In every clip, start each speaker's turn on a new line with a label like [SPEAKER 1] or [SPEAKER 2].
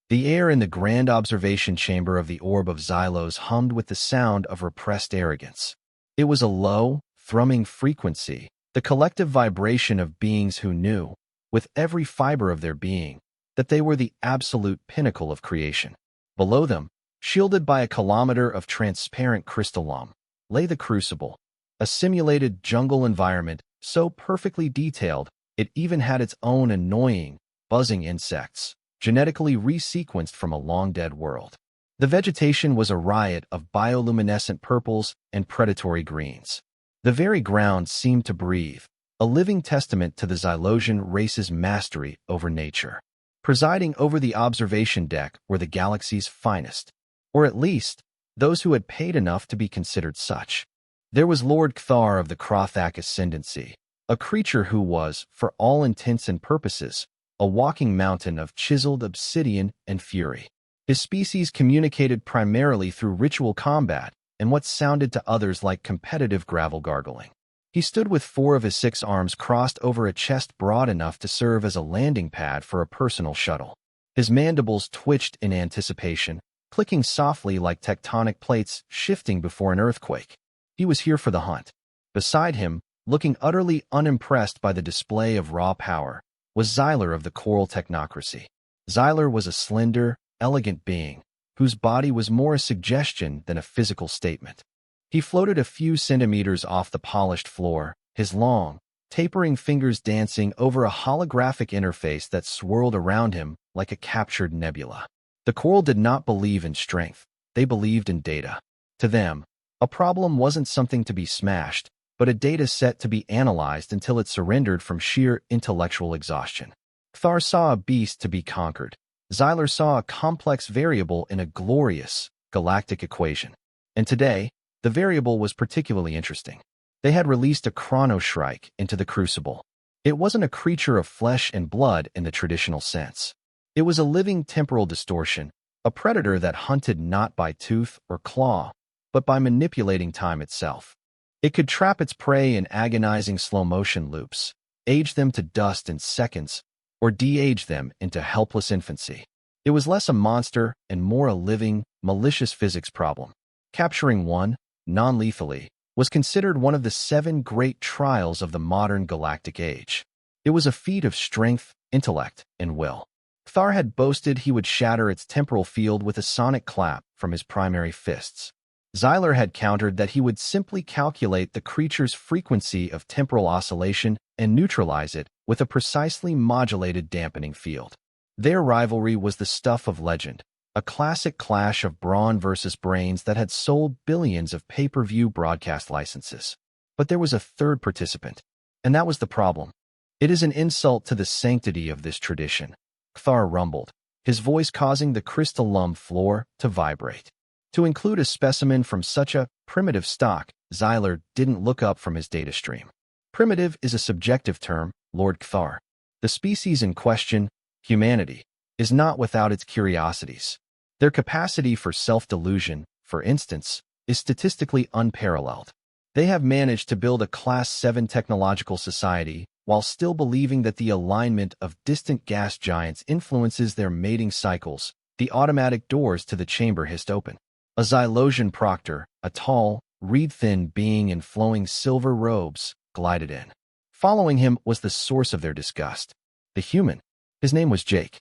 [SPEAKER 1] The air in the grand observation chamber of the orb of Xylos hummed with the sound of repressed arrogance. It was a low, thrumming frequency, the collective vibration of beings who knew, with every fiber of their being, that they were the absolute pinnacle of creation. Below them, shielded by a kilometer of transparent crystalline, lay the crucible, a simulated jungle environment so perfectly detailed it even had its own annoying, buzzing insects, genetically resequenced from a long-dead world. The vegetation was a riot of bioluminescent purples and predatory greens. The very ground seemed to breathe, a living testament to the Xylosian race's mastery over nature. Presiding over the observation deck were the galaxy's finest, or at least, those who had paid enough to be considered such. There was Lord Cthar of the Krothak Ascendancy, a creature who was, for all intents and purposes, a walking mountain of chiseled obsidian and fury. His species communicated primarily through ritual combat and what sounded to others like competitive gravel gargling. He stood with 4 of his 6 arms crossed over a chest broad enough to serve as a landing pad for a personal shuttle. His mandibles twitched in anticipation, clicking softly like tectonic plates shifting before an earthquake. He was here for the hunt. Beside him, looking utterly unimpressed by the display of raw power, was Xyler of the Coral Technocracy. Xyler was a slender, elegant being, whose body was more a suggestion than a physical statement. He floated a few centimeters off the polished floor, his long, tapering fingers dancing over a holographic interface that swirled around him like a captured nebula. The Coral did not believe in strength, they believed in data. To them, a problem wasn't something to be smashed, but a data set to be analyzed until it surrendered from sheer intellectual exhaustion. Cthar saw a beast to be conquered. Xyler saw a complex variable in a glorious, galactic equation. And today, the variable was particularly interesting. They had released a chronoshrike into the crucible. It wasn't a creature of flesh and blood in the traditional sense. It was a living temporal distortion, a predator that hunted not by tooth or claw, but by manipulating time itself. It could trap its prey in agonizing slow-motion loops, age them to dust in seconds, or de-age them into helpless infancy. It was less a monster and more a living, malicious physics problem. Capturing one, non-lethally, was considered one of the 7 great trials of the modern galactic age. It was a feat of strength, intellect, and will. Cthar had boasted he would shatter its temporal field with a sonic clap from his primary fists. Xyler had countered that he would simply calculate the creature's frequency of temporal oscillation and neutralize it with a precisely modulated dampening field. Their rivalry was the stuff of legend, a classic clash of brawn versus brains that had sold billions of pay-per-view broadcast licenses. But there was a third participant, and that was the problem. It is an insult to the sanctity of this tradition, Cthar rumbled, his voice causing the crystalline floor to vibrate. To include a specimen from such a primitive stock, Xyler didn't look up from his data stream. Primitive is a subjective term, Lord Cthar. The species in question, humanity, is not without its curiosities. Their capacity for self-delusion, for instance, is statistically unparalleled. They have managed to build a Class 7 technological society while still believing that the alignment of distant gas giants influences their mating cycles. The automatic doors to the chamber hissed open. A Xylosian proctor, a tall, reed-thin being in flowing silver robes, glided in. Following him was the source of their disgust. The human. His name was Jake.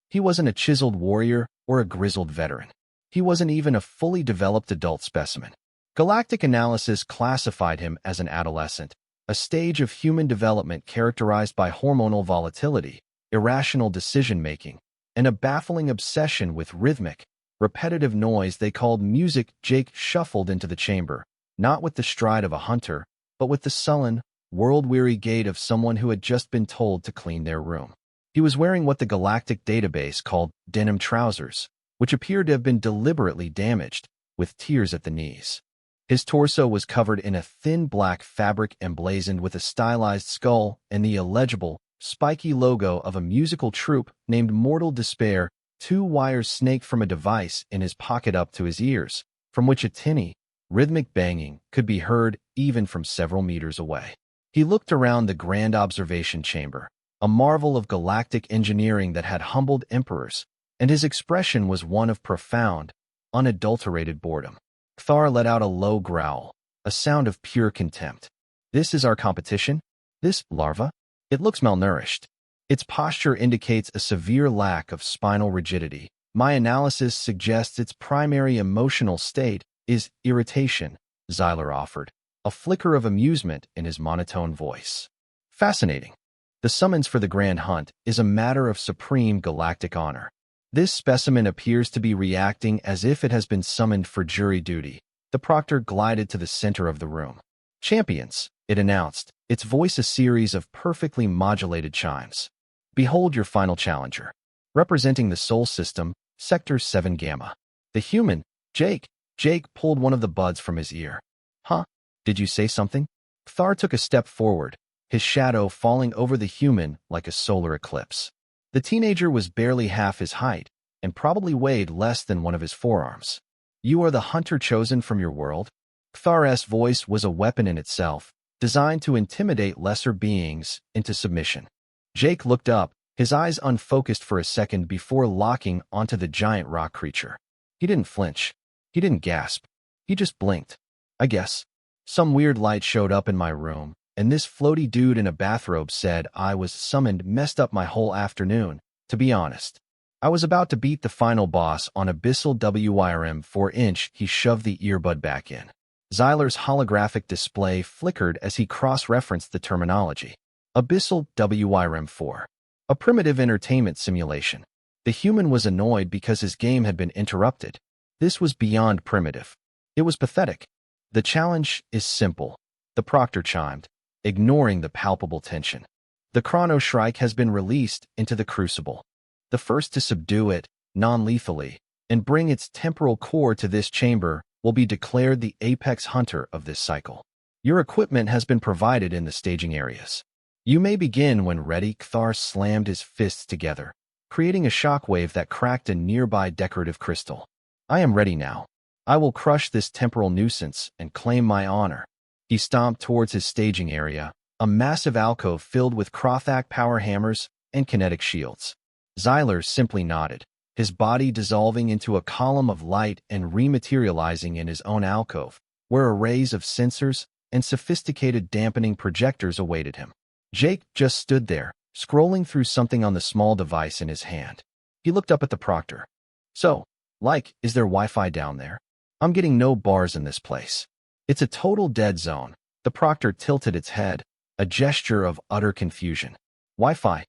[SPEAKER 1] He wasn't a chiseled warrior or a grizzled veteran. He wasn't even a fully developed adult specimen. Galactic analysis classified him as an adolescent, a stage of human development characterized by hormonal volatility, irrational decision-making, and a baffling obsession with rhythmic, repetitive noise they called music. Jake shuffled into the chamber, not with the stride of a hunter, but with the sullen, world-weary gait of someone who had just been told to clean their room. He was wearing what the galactic database called denim trousers, which appeared to have been deliberately damaged, with tears at the knees. His torso was covered in a thin black fabric emblazoned with a stylized skull and the illegible, spiky logo of a musical troupe named Mortal Despair. 2 wires snaked from a device in his pocket up to his ears, from which a tinny, rhythmic banging could be heard even from several meters away. He looked around the grand observation chamber, a marvel of galactic engineering that had humbled emperors, and his expression was one of profound, unadulterated boredom. Kthar let out a low growl, a sound of pure contempt. This is our competition? This larva? It looks malnourished. Its posture indicates a severe lack of spinal rigidity. My analysis suggests its primary emotional state is irritation, Xyler offered, a flicker of amusement in his monotone voice. Fascinating. The summons for the Grand Hunt is a matter of supreme galactic honor. This specimen appears to be reacting as if it has been summoned for jury duty. The proctor glided to the center of the room. Champions, it announced, its voice a series of perfectly modulated chimes. Behold your final challenger. Representing the Sol System, Sector 7 Gamma. The human, Jake. Jake pulled one of the buds from his ear. Huh? Did you say something? Kthar took a step forward, his shadow falling over the human like a solar eclipse. The teenager was barely half his height, and probably weighed less than one of his forearms. You are the hunter chosen from your world? Kthar's voice was a weapon in itself, designed to intimidate lesser beings into submission. Jake looked up, his eyes unfocused for a second before locking onto the giant rock creature. He didn't flinch. He didn't gasp. He just blinked. I guess. Some weird light showed up in my room, and this floaty dude in a bathrobe said I was summoned messed up my whole afternoon, to be honest. I was about to beat the final boss on Abyssal WIRM 4-inch. He shoved the earbud back in. Xyler's holographic display flickered as he cross-referenced the terminology. Abyssal WIRM 4. A primitive entertainment simulation. The human was annoyed because his game had been interrupted. This was beyond primitive. It was pathetic. The challenge is simple, the proctor chimed, ignoring the palpable tension. The Chronoshrike has been released into the Crucible. The first to subdue it, non-lethally, and bring its temporal core to this chamber will be declared the apex hunter of this cycle. Your equipment has been provided in the staging areas. You may begin when ready. Kthar slammed his fists together, creating a shockwave that cracked a nearby decorative crystal. I am ready now. I will crush this temporal nuisance and claim my honor. He stomped towards his staging area, a massive alcove filled with Krothak power hammers and kinetic shields. Xyler simply nodded, his body dissolving into a column of light and rematerializing in his own alcove, where arrays of sensors and sophisticated dampening projectors awaited him. Jake just stood there, scrolling through something on the small device in his hand. He looked up at the proctor. So, is there Wi-Fi down there? I'm getting no bars in this place. It's a total dead zone. The proctor tilted its head, a gesture of utter confusion. Wi-Fi?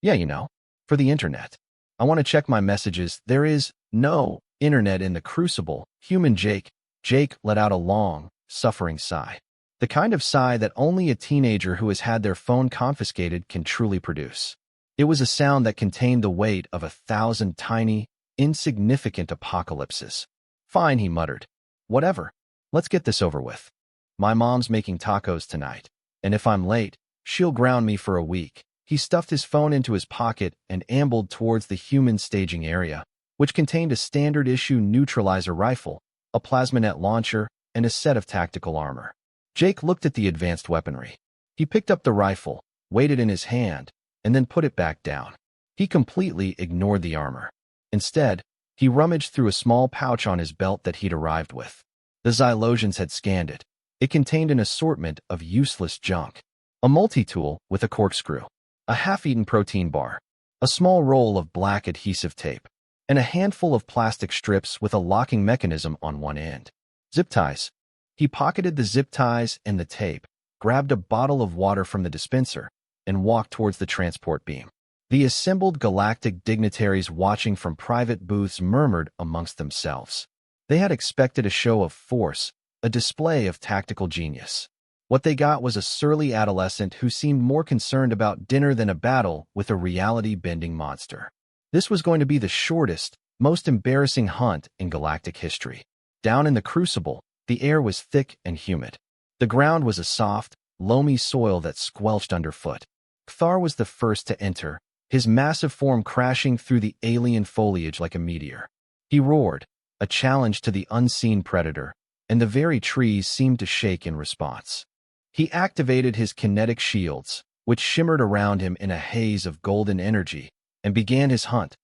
[SPEAKER 1] Yeah, for the internet. I want to check my messages. There is no internet in the Crucible. Human Jake. Jake let out a long, suffering sigh. The kind of sigh that only a teenager who has had their phone confiscated can truly produce. It was a sound that contained the weight of 1,000 tiny, insignificant apocalypses. Fine, he muttered. Whatever. Let's get this over with. My mom's making tacos tonight, and if I'm late, she'll ground me for a week. He stuffed his phone into his pocket and ambled towards the human staging area, which contained a standard-issue neutralizer rifle, a plasmanet launcher, and a set of tactical armor. Jake looked at the advanced weaponry. He picked up the rifle, weighed it in his hand, and then put it back down. He completely ignored the armor. Instead, he rummaged through a small pouch on his belt that he'd arrived with. The Xylosians had scanned it. It contained an assortment of useless junk. A multi-tool with a corkscrew, a half-eaten protein bar, a small roll of black adhesive tape, and a handful of plastic strips with a locking mechanism on one end. Zip ties. He pocketed the zip ties and the tape, grabbed a bottle of water from the dispenser, and walked towards the transport beam. The assembled galactic dignitaries watching from private booths murmured amongst themselves. They had expected a show of force, a display of tactical genius. What they got was a surly adolescent who seemed more concerned about dinner than a battle with a reality-bending monster. This was going to be the shortest, most embarrassing hunt in galactic history. Down in the Crucible, the air was thick and humid. The ground was a soft, loamy soil that squelched underfoot. Kthar was the first to enter, his massive form crashing through the alien foliage like a meteor. He roared, a challenge to the unseen predator, and the very trees seemed to shake in response. He activated his kinetic shields, which shimmered around him in a haze of golden energy, and began his hunt,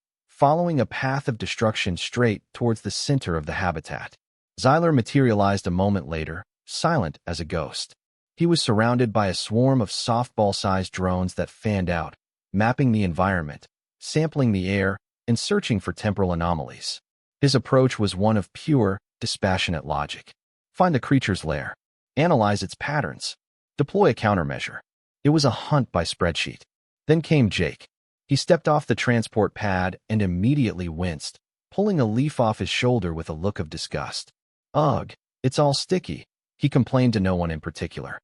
[SPEAKER 1] following a path of destruction straight towards the center of the habitat. Xyler materialized a moment later, silent as a ghost. He was surrounded by a swarm of softball-sized drones that fanned out, mapping the environment, sampling the air, and searching for temporal anomalies. His approach was one of pure, dispassionate logic. Find the creature's lair. Analyze its patterns. Deploy a countermeasure. It was a hunt by spreadsheet. Then came Jake. He stepped off the transport pad and immediately winced, pulling a leaf off his shoulder with a look of disgust. Ugh, it's all sticky, he complained to no one in particular.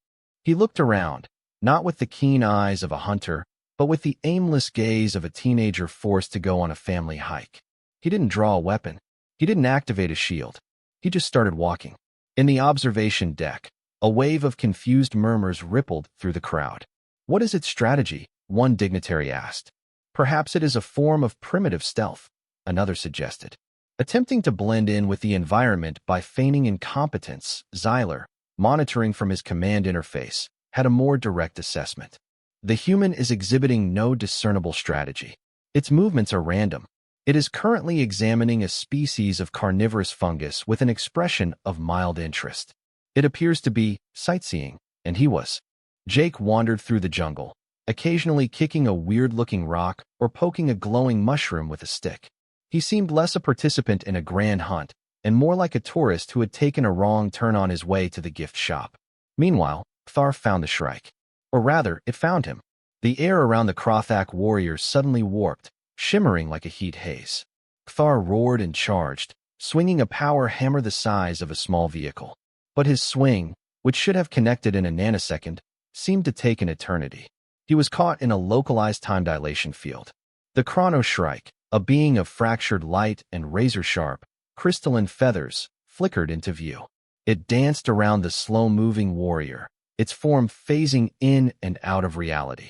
[SPEAKER 1] He looked around, not with the keen eyes of a hunter, but with the aimless gaze of a teenager forced to go on a family hike. He didn't draw a weapon. He didn't activate a shield. He just started walking. In the observation deck, a wave of confused murmurs rippled through the crowd. What is its strategy? One dignitary asked. Perhaps it is a form of primitive stealth, another suggested. Attempting to blend in with the environment by feigning incompetence, Xyler, monitoring from his command interface, had a more direct assessment. The human is exhibiting no discernible strategy. Its movements are random. It is currently examining a species of carnivorous fungus with an expression of mild interest. It appears to be sightseeing, and he was. Jake wandered through the jungle, occasionally kicking a weird-looking rock or poking a glowing mushroom with a stick. He seemed less a participant in a grand hunt and more like a tourist who had taken a wrong turn on his way to the gift shop. Meanwhile, Thar found the Shrike. Or rather, it found him. The air around the Krothak warriors suddenly warped, shimmering like a heat haze. Thar roared and charged, swinging a power hammer the size of a small vehicle. But his swing, which should have connected in a nanosecond, seemed to take an eternity. He was caught in a localized time dilation field. The Chrono Shrike, a being of fractured light and razor-sharp, crystalline feathers, flickered into view. It danced around the slow-moving warrior, its form phasing in and out of reality.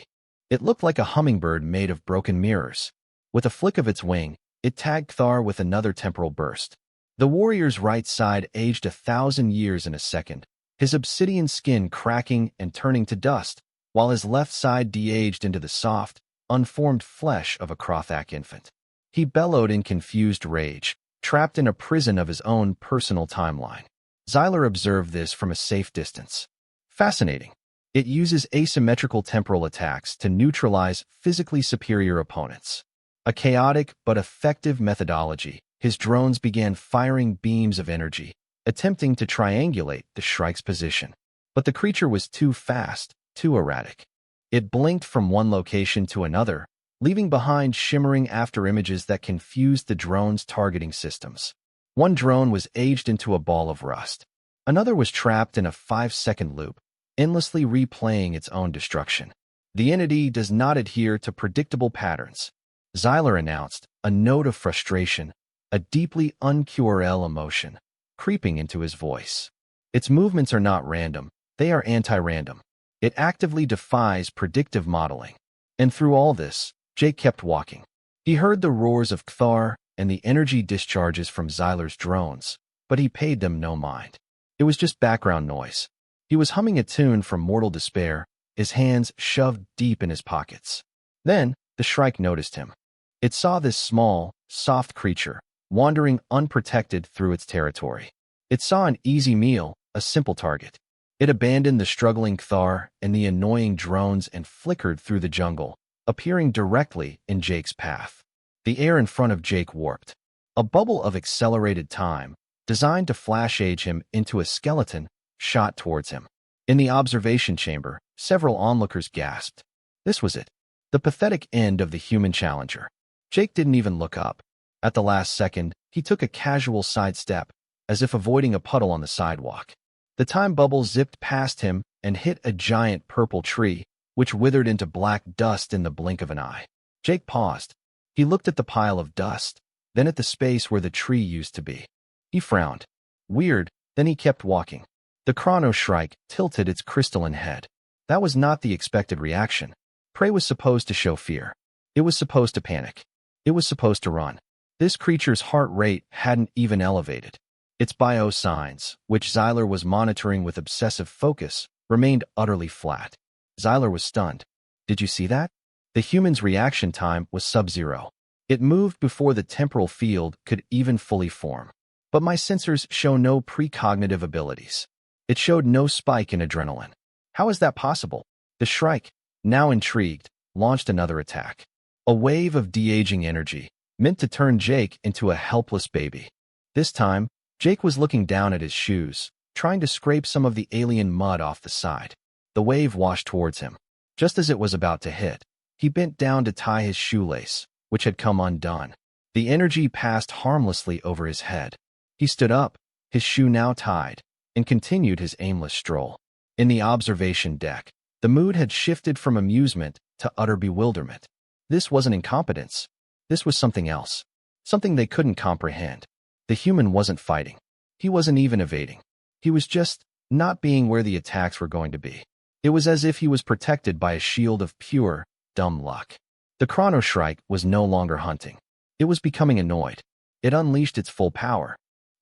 [SPEAKER 1] It looked like a hummingbird made of broken mirrors. With a flick of its wing, it tagged Thar with another temporal burst. The warrior's right side aged 1,000 years in a second, his obsidian skin cracking and turning to dust, while his left side de-aged into the soft, unformed flesh of a Krothak infant. He bellowed in confused rage, trapped in a prison of his own personal timeline. Xyler observed this from a safe distance. Fascinating. It uses asymmetrical temporal attacks to neutralize physically superior opponents. A chaotic but effective methodology, his drones began firing beams of energy, attempting to triangulate the Shrike's position. But the creature was too fast, too erratic. It blinked from one location to another, leaving behind shimmering afterimages that confused the drone's targeting systems. One drone was aged into a ball of rust. Another was trapped in a 5-second loop, endlessly replaying its own destruction. The entity does not adhere to predictable patterns, Xyler announced, a note of frustration, a deeply un-QRL emotion, creeping into his voice. Its movements are not random, they are anti-random. It actively defies predictive modeling. And through all this, Jake kept walking. He heard the roars of Thar and the energy discharges from Xyler's drones, but he paid them no mind. It was just background noise. He was humming a tune from Mortal Despair, his hands shoved deep in his pockets. Then, the Shrike noticed him. It saw this small, soft creature, wandering unprotected through its territory. It saw an easy meal, a simple target. It abandoned the struggling Thar and the annoying drones and flickered through the jungle, appearing directly in Jake's path. The air in front of Jake warped. A bubble of accelerated time, designed to flash age him into a skeleton, shot towards him. In the observation chamber, several onlookers gasped. This was it. The pathetic end of the human challenger. Jake didn't even look up. At the last second, he took a casual sidestep, as if avoiding a puddle on the sidewalk. The time bubble zipped past him and hit a giant purple tree, which withered into black dust in the blink of an eye. Jake paused. He looked at the pile of dust, then at the space where the tree used to be. He frowned. Weird, then he kept walking. The Chrono Shrike tilted its crystalline head. That was not the expected reaction. Prey was supposed to show fear. It was supposed to panic. It was supposed to run. This creature's heart rate hadn't even elevated. Its bio signs, which Xyler was monitoring with obsessive focus, remained utterly flat. Xyler was stunned. Did you see that? The human's reaction time was sub-zero. It moved before the temporal field could even fully form. But my sensors show no precognitive abilities. It showed no spike in adrenaline. How is that possible? The Shrike, now intrigued, launched another attack. A wave of de-aging energy, meant to turn Jake into a helpless baby. This time, Jake was looking down at his shoes, trying to scrape some of the alien mud off the side. The wave washed towards him. Just as it was about to hit, he bent down to tie his shoelace, which had come undone. The energy passed harmlessly over his head. He stood up, his shoe now tied, and continued his aimless stroll. In the observation deck, the mood had shifted from amusement to utter bewilderment. This wasn't incompetence. This was something else. Something they couldn't comprehend. The human wasn't fighting. He wasn't even evading. He was just not being where the attacks were going to be. It was as if he was protected by a shield of pure, dumb luck. The Chronoshrike was no longer hunting. It was becoming annoyed. It unleashed its full power.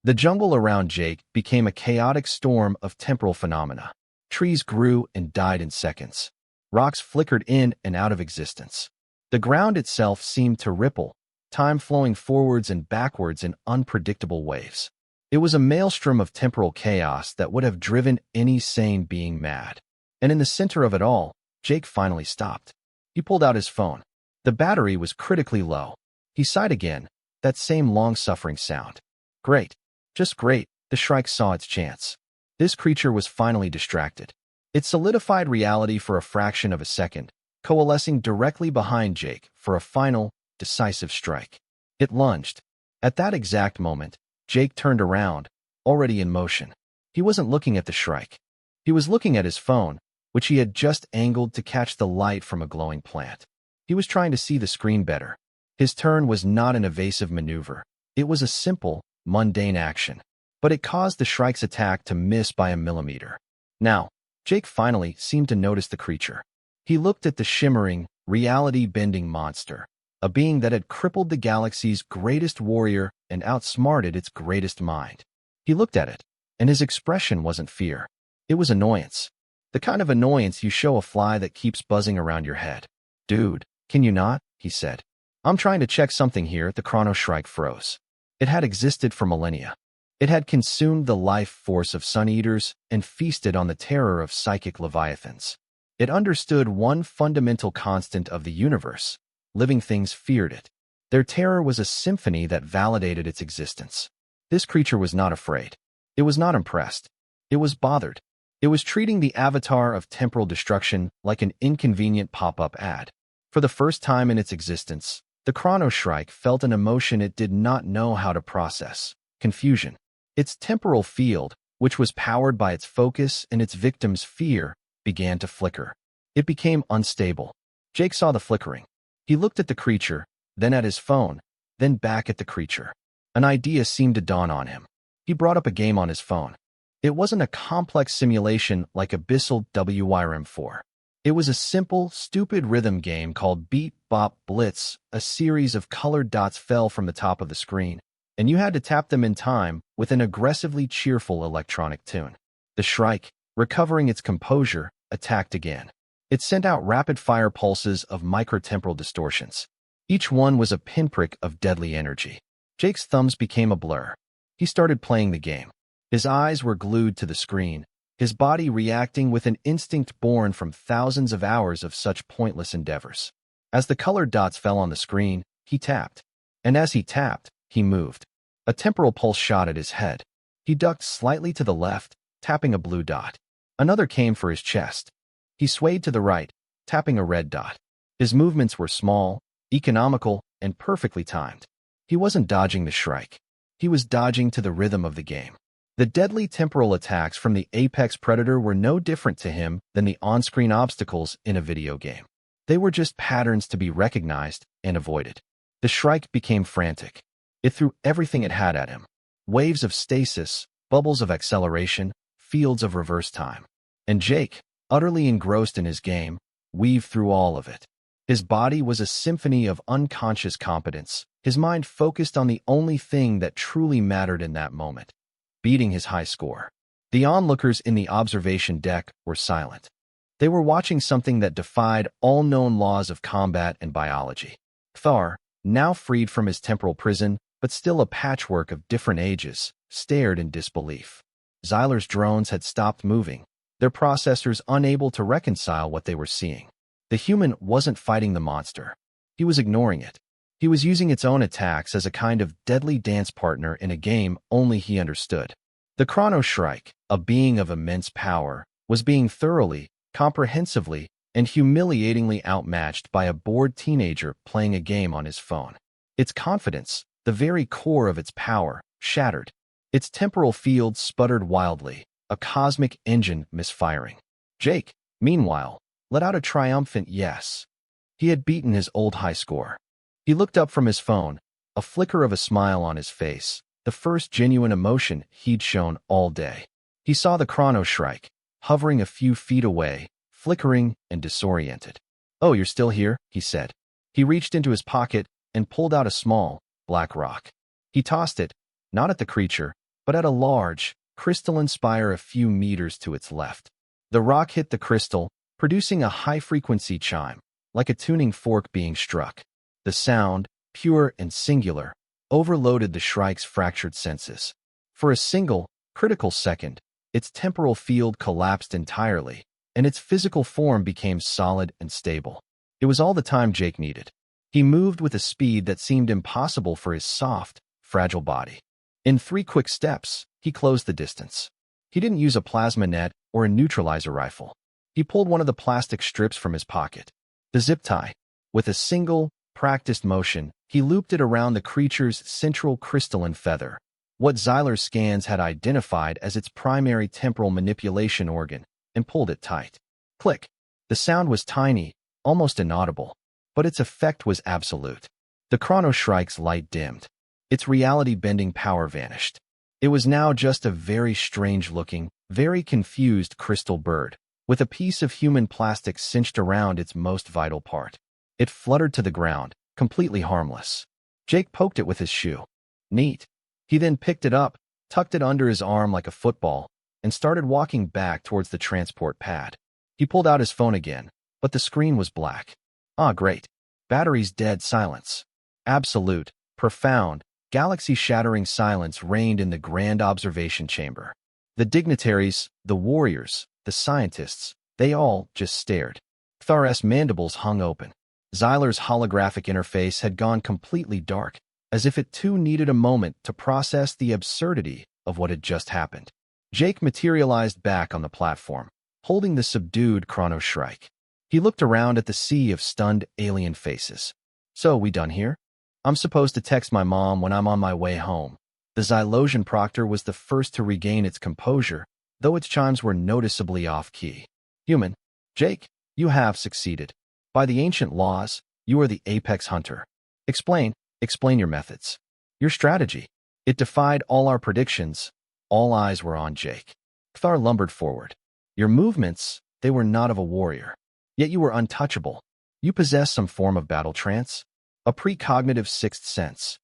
[SPEAKER 1] The jungle around Jake became a chaotic storm of temporal phenomena. Trees grew and died in seconds. Rocks flickered in and out of existence. The ground itself seemed to ripple, time flowing forwards and backwards in unpredictable waves. It was a maelstrom of temporal chaos that would have driven any sane being mad. And in the center of it all, Jake finally stopped. He pulled out his phone. The battery was critically low. He sighed again, that same long-suffering sound. Great. Just great, the Shrike saw its chance. This creature was finally distracted. It solidified reality for a fraction of a second, coalescing directly behind Jake for a final, decisive strike. It lunged. At that exact moment, Jake turned around, already in motion. He wasn't looking at the Shrike. He was looking at his phone, which he had just angled to catch the light from a glowing plant. He was trying to see the screen better. His turn was not an evasive maneuver. It was a simple, mundane action. But it caused the Shrike's attack to miss by a millimeter. Now, Jake finally seemed to notice the creature. He looked at the shimmering, reality-bending monster, a being that had crippled the galaxy's greatest warrior and outsmarted its greatest mind. He looked at it, and his expression wasn't fear. It was annoyance. The kind of annoyance you show a fly that keeps buzzing around your head. "Dude, can you not?" he said. "I'm trying to check something here." The Chronoshrike froze. It had existed for millennia. It had consumed the life force of sun-eaters and feasted on the terror of psychic leviathans. It understood one fundamental constant of the universe. Living things feared it. Their terror was a symphony that validated its existence. This creature was not afraid. It was not impressed. It was bothered. It was treating the avatar of temporal destruction like an inconvenient pop-up ad. For the first time in its existence, the Chronoshrike felt an emotion it did not know how to process: confusion. Its temporal field, which was powered by its focus and its victim's fear, began to flicker. It became unstable. Jake saw the flickering. He looked at the creature, then at his phone, then back at the creature. An idea seemed to dawn on him. He brought up a game on his phone. It wasn't a complex simulation like Abyssal WYRM4. It was a simple, stupid rhythm game called Beat, Bop, Blitz. A series of colored dots fell from the top of the screen, and you had to tap them in time with an aggressively cheerful electronic tune. The Shrike, recovering its composure, attacked again. It sent out rapid-fire pulses of microtemporal distortions. Each one was a pinprick of deadly energy. Jake's thumbs became a blur. He started playing the game. His eyes were glued to the screen, his body reacting with an instinct born from thousands of hours of such pointless endeavors. As the colored dots fell on the screen, he tapped. And as he tapped, he moved. A temporal pulse shot at his head. He ducked slightly to the left, tapping a blue dot. Another came for his chest. He swayed to the right, tapping a red dot. His movements were small, economical, and perfectly timed. He wasn't dodging the Shrike. He was dodging to the rhythm of the game. The deadly temporal attacks from the apex predator were no different to him than the on-screen obstacles in a video game. They were just patterns to be recognized and avoided. The Shrike became frantic. It threw everything it had at him. Waves of stasis, bubbles of acceleration, fields of reverse time. And Jake, utterly engrossed in his game, weaved through all of it. His body was a symphony of unconscious competence, his mind focused on the only thing that truly mattered in that moment: beating his high score. The onlookers in the observation deck were silent. They were watching something that defied all known laws of combat and biology. Thar, now freed from his temporal prison, but still a patchwork of different ages, stared in disbelief. Xyler's drones had stopped moving, their processors unable to reconcile what they were seeing. The human wasn't fighting the monster. He was ignoring it. He was using its own attacks as a kind of deadly dance partner in a game only he understood. The Chronoshrike, a being of immense power, was being thoroughly, comprehensively, and humiliatingly outmatched by a bored teenager playing a game on his phone. Its confidence, the very core of its power, shattered. Its temporal field sputtered wildly, a cosmic engine misfiring. Jake, meanwhile, let out a triumphant yes. He had beaten his old high score. He looked up from his phone, a flicker of a smile on his face, the first genuine emotion he'd shown all day. He saw the Chronoshrike, hovering a few feet away, flickering and disoriented. "Oh, you're still here," he said. He reached into his pocket and pulled out a small, black rock. He tossed it, not at the creature, but at a large, crystalline spire a few meters to its left. The rock hit the crystal, producing a high-frequency chime, like a tuning fork being struck. The sound, pure and singular, overloaded the shrike's fractured senses. For a single, critical second, its temporal field collapsed entirely, and its physical form became solid and stable. It was all the time Jake needed. He moved with a speed that seemed impossible for his soft, fragile body. In 3 quick steps, he closed the distance. He didn't use a plasma net or a neutralizer rifle. He pulled one of the plastic strips from his pocket. The zip tie. With a single, practiced motion, he looped it around the creature's central crystalline feather, what Xyler's scans had identified as its primary temporal manipulation organ, and pulled it tight. Click. The sound was tiny, almost inaudible, but its effect was absolute. The Chronoshrike's light dimmed. Its reality-bending power vanished. It was now just a very strange-looking, very confused crystal bird, with a piece of human plastic cinched around its most vital part. It fluttered to the ground, completely harmless. Jake poked it with his shoe. Neat. He then picked it up, tucked it under his arm like a football, and started walking back towards the transport pad. He pulled out his phone again, but the screen was black. Ah, great. Battery's dead. Silence. Absolute, profound, galaxy-shattering silence reigned in the grand observation chamber. The dignitaries, the warriors, the scientists, they all just stared. Kthar's mandibles hung open. Xyler's holographic interface had gone completely dark, as if it too needed a moment to process the absurdity of what had just happened. Jake materialized back on the platform, holding the subdued Chronoshrike. He looked around at the sea of stunned alien faces. "So, we done here? I'm supposed to text my mom when I'm on my way home." The Xylosian proctor was the first to regain its composure, though its chimes were noticeably off-key. "Human, Jake, you have succeeded. By the ancient laws, you are the apex hunter. Explain your methods. Your strategy." It defied all our predictions. All eyes were on Jake. Kthar lumbered forward. "Your movements, they were not of a warrior. Yet you were untouchable. You possess some form of battle trance, a precognitive sixth sense."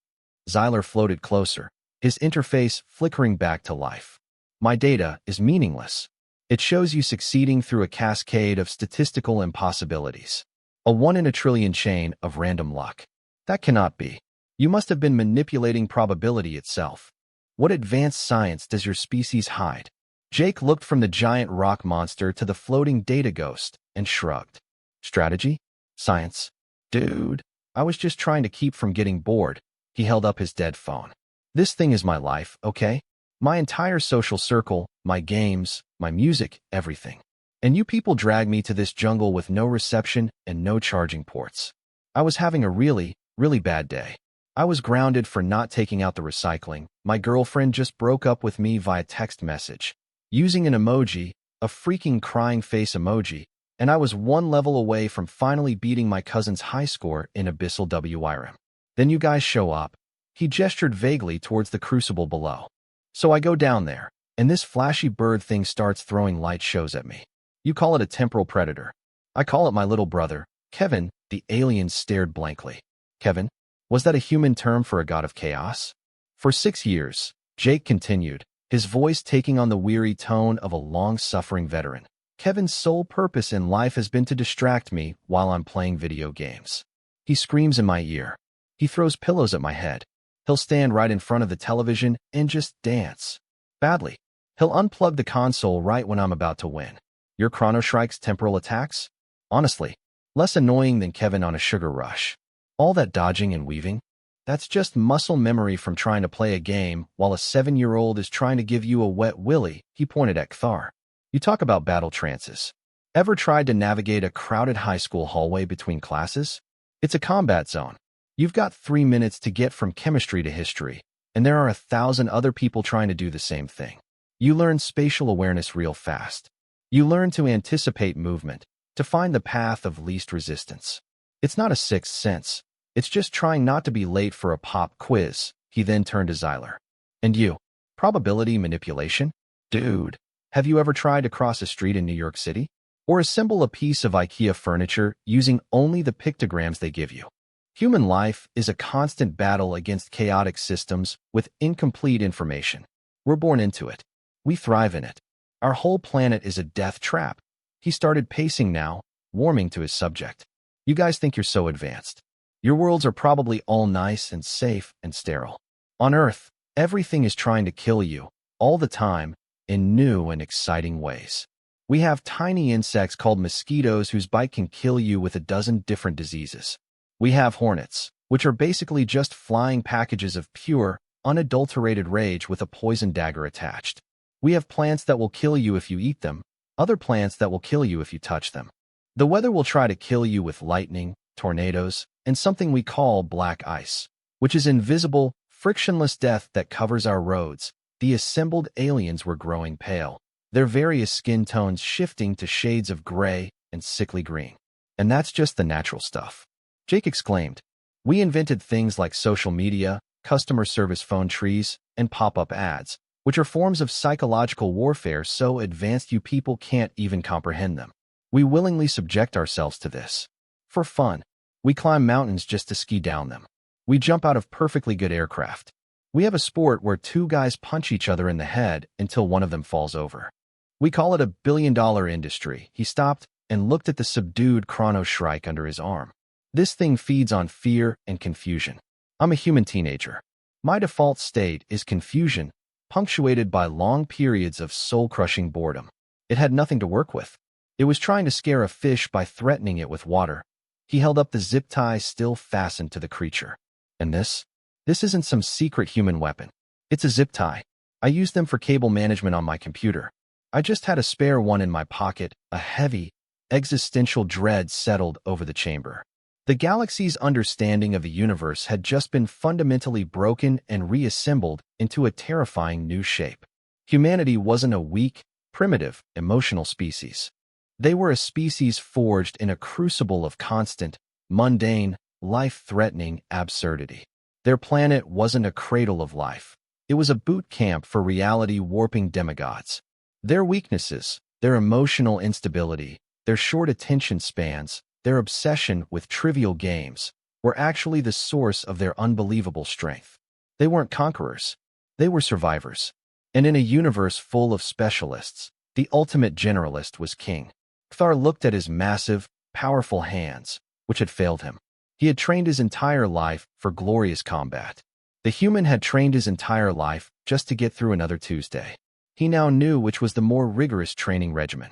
[SPEAKER 1] Xyler floated closer, his interface flickering back to life. "My data is meaningless. It shows you succeeding through a cascade of statistical impossibilities. A 1 in a trillion chain of random luck. That cannot be. You must have been manipulating probability itself. What advanced science does your species hide?" Jake looked from the giant rock monster to the floating data ghost and shrugged. "Strategy? Science? Dude, I was just trying to keep from getting bored." He held up his dead phone. "This thing is my life, okay? My entire social circle, my games, my music, everything. And you people drag me to this jungle with no reception and no charging ports. I was having a really, really bad day. I was grounded for not taking out the recycling. My girlfriend just broke up with me via text message, using an emoji, a freaking crying face emoji, and I was 1 level away from finally beating my cousin's high score in Abyssal WIRM. Then you guys show up." He gestured vaguely towards the crucible below. "So I go down there, and this flashy bird thing starts throwing light shows at me. You call it a temporal predator. I call it my little brother, Kevin." The alien stared blankly. "Kevin? Was that a human term for a god of chaos?" "For 6 years," Jake continued, his voice taking on the weary tone of a long-suffering veteran. "Kevin's sole purpose in life has been to distract me while I'm playing video games. He screams in my ear. He throws pillows at my head. He'll stand right in front of the television and just dance. Badly. He'll unplug the console right when I'm about to win. Your Chrono Shrike's temporal attacks? Honestly, less annoying than Kevin on a sugar rush. All that dodging and weaving? That's just muscle memory from trying to play a game while a 7-year-old is trying to give you a wet willy, he pointed at Kthar. You talk about battle trances. Ever tried to navigate a crowded high school hallway between classes? It's a combat zone. You've got 3 minutes to get from chemistry to history, and there are 1,000 other people trying to do the same thing. You learn spatial awareness real fast. You learn to anticipate movement, to find the path of least resistance. It's not a sixth sense. It's just trying not to be late for a pop quiz. He then turned to Xyler. And you? Probability manipulation? Dude, have you ever tried to cross a street in New York City? Or assemble a piece of IKEA furniture using only the pictograms they give you? Human life is a constant battle against chaotic systems with incomplete information. We're born into it. We thrive in it. Our whole planet is a death trap. He started pacing now, warming to his subject. You guys think you're so advanced. Your worlds are probably all nice and safe and sterile. On Earth, everything is trying to kill you, all the time, in new and exciting ways. We have tiny insects called mosquitoes whose bite can kill you with a dozen different diseases. We have hornets, which are basically just flying packages of pure, unadulterated rage with a poison dagger attached. We have plants that will kill you if you eat them, other plants that will kill you if you touch them. The weather will try to kill you with lightning, tornadoes, and something we call black ice, which is invisible, frictionless death that covers our roads. The assembled aliens were growing pale, their various skin tones shifting to shades of gray and sickly green. And that's just the natural stuff. Jake exclaimed. We invented things like social media, customer service phone trees, and pop-up ads, which are forms of psychological warfare so advanced you people can't even comprehend them. We willingly subject ourselves to this. For fun. We climb mountains just to ski down them. We jump out of perfectly good aircraft. We have a sport where 2 guys punch each other in the head until one of them falls over. We call it a billion-dollar industry. He stopped and looked at the subdued Chrono Shrike under his arm. This thing feeds on fear and confusion. I'm a human teenager. My default state is confusion, punctuated by long periods of soul-crushing boredom. It had nothing to work with. It was trying to scare a fish by threatening it with water. He held up the zip tie still fastened to the creature. And this isn't some secret human weapon. It's a zip tie. I use them for cable management on my computer. I just had a spare one in my pocket. A heavy, existential dread settled over the chamber. The galaxy's understanding of the universe had just been fundamentally broken and reassembled into a terrifying new shape. Humanity wasn't a weak, primitive, emotional species. They were a species forged in a crucible of constant, mundane, life-threatening absurdity. Their planet wasn't a cradle of life. It was a boot camp for reality-warping demigods. Their weaknesses, their emotional instability, their short attention spans, their obsession with trivial games, were actually the source of their unbelievable strength. They weren't conquerors. They were survivors. And in a universe full of specialists, the ultimate generalist was king. Kthar looked at his massive, powerful hands, which had failed him. He had trained his entire life for glorious combat. The human had trained his entire life just to get through another Tuesday. He now knew which was the more rigorous training regimen.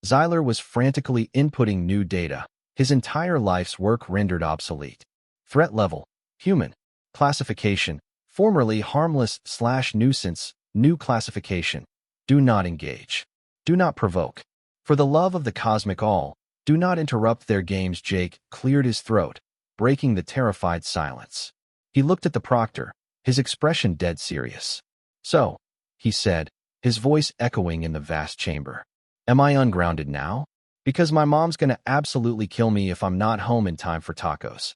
[SPEAKER 1] Xyler was frantically inputting new data, his entire life's work rendered obsolete. Threat level, human. Classification, formerly harmless/nuisance, new classification. Do not engage. Do not provoke. For the love of the cosmic all, do not interrupt their games. Jake cleared his throat, breaking the terrified silence. He looked at the proctor, his expression dead serious. So, he said, his voice echoing in the vast chamber. Am I ungrounded now? Because my mom's gonna absolutely kill me if I'm not home in time for tacos.